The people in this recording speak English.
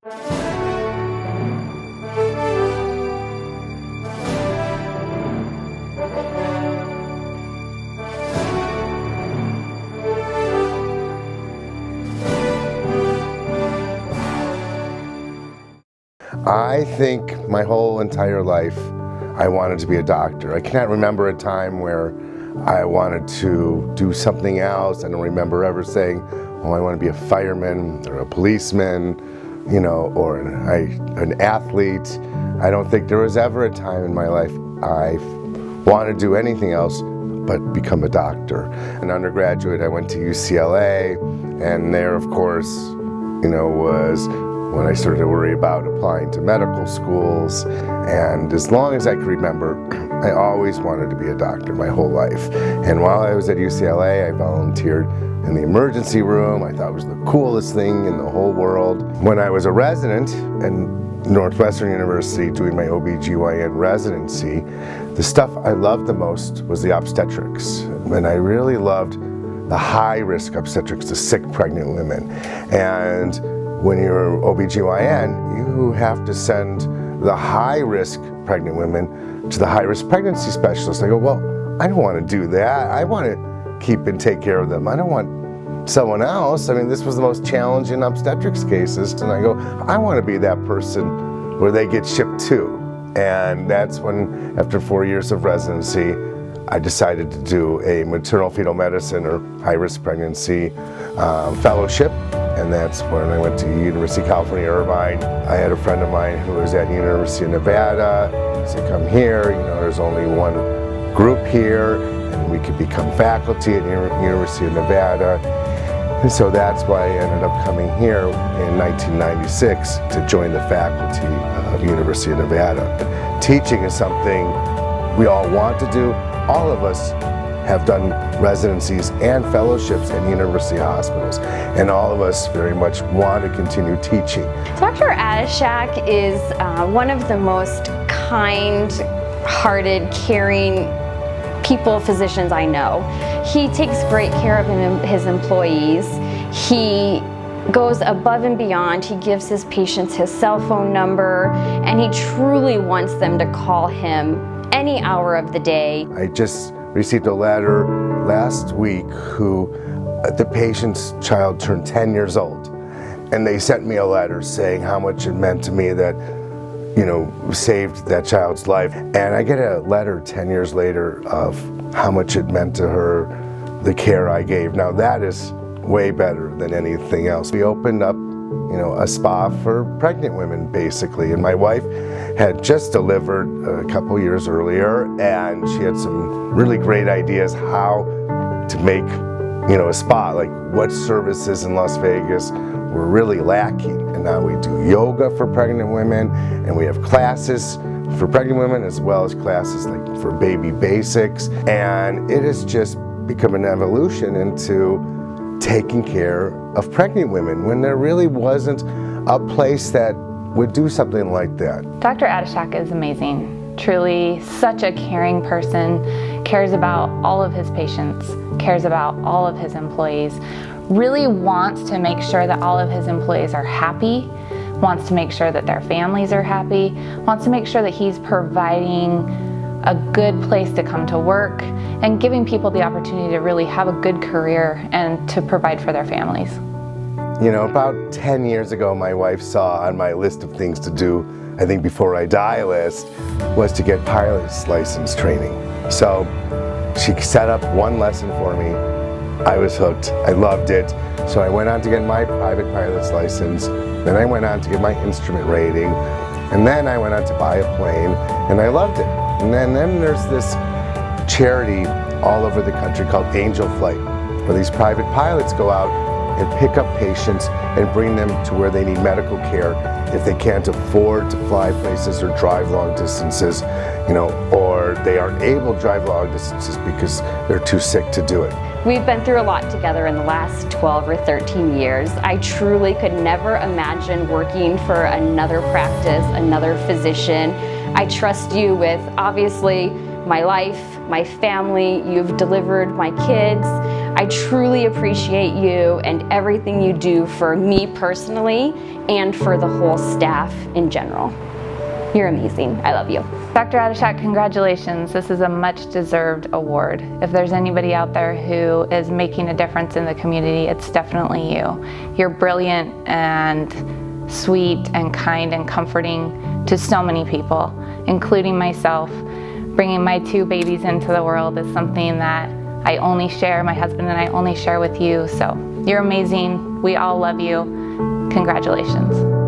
I think my whole entire life I wanted to be a doctor. I can't remember a time where I wanted to do something else. I don't remember ever saying, oh, I want to be a fireman or a policeman, you know, or an athlete. I don't think there was ever a time in my life I wanted to do anything else but become a doctor. An undergraduate, I went to UCLA, and there, of course, you know, was when I started to worry about applying to medical schools. And as long as I could remember, I always wanted to be a doctor my whole life. And while I was at UCLA, I volunteered in the emergency room. I thought it was the coolest thing in the whole world. When I was a resident in Northwestern University doing my OBGYN residency, the stuff I loved the most was the obstetrics. And I really loved the high-risk obstetrics, the sick pregnant women. And when you're OBGYN, you have to send the high-risk pregnant women to the high-risk pregnancy specialist. I go, well, I don't want to do that. I want to keep and take care of them. I don't want someone else. I mean, this was the most challenging obstetrics cases, and I go, I want to be that person where they get shipped to. And that's when, after 4 years of residency, I decided to do a maternal fetal medicine or high-risk pregnancy fellowship. And that's when I went to University of California Irvine. I had a friend of mine who was at University of Nevada. He said, come here, you know, there's only one group here, and we could become faculty at University of Nevada. And so that's why I ended up coming here in 1996 to join the faculty of University of Nevada. Teaching is something we all want to do. All of us have done residencies and fellowships in university hospitals, and all of us very much want to continue teaching. Dr. Adashek is one of the most kind-hearted, caring physicians I know. He takes great care of his employees. He goes above and beyond. He gives his patients his cell phone number, and he truly wants them to call him any hour of the day. I just received a letter last week who the patient's child turned 10 years old, and they sent me a letter saying how much it meant to me that, you know, saved that child's life. And I get a letter 10 years later of how much it meant to her, the care I gave. Now that is way better than anything else. We opened up, you know, a spa for pregnant women, basically. And my wife had just delivered a couple years earlier, and she had some really great ideas how to make, you know, a spa, like what services in Las Vegas were really lacking. And now we do yoga for pregnant women, and we have classes for pregnant women as well as classes like for baby basics. And it has just become an evolution into taking care of pregnant women when there really wasn't a place that would do something like that. Dr. Adashek is amazing. Truly such a caring person, cares about all of his patients, cares about all of his employees, really wants to make sure that all of his employees are happy, wants to make sure that their families are happy, wants to make sure that he's providing a good place to come to work and giving people the opportunity to really have a good career and to provide for their families. You know, about 10 years ago, my wife saw on my list of things to do, I think before I die list, was to get pilot's license training. So she set up one lesson for me. I was hooked. I loved it. So I went on to get my private pilot's license. Then I went on to get my instrument rating. And then I went on to buy a plane, and I loved it. And then there's this charity all over the country called Angel Flight, where these private pilots go out and pick up patients and bring them to where they need medical care if they can't afford to fly places or drive long distances, you know, or they aren't able to drive long distances because they're too sick to do it. We've been through a lot together in the last 12 or 13 years. I truly could never imagine working for another practice, another physician. I trust you with, obviously, my life, my family. You've delivered my kids. I truly appreciate you and everything you do for me personally and for the whole staff in general. You're amazing. I love you. Dr. Adashek, congratulations. This is a much deserved award. If there's anybody out there who is making a difference in the community, it's definitely you. You're brilliant and sweet and kind and comforting to so many people, including myself. Bringing my 2 babies into the world is something that I only share, my husband and I only share with you. So you're amazing. We all love you. Congratulations.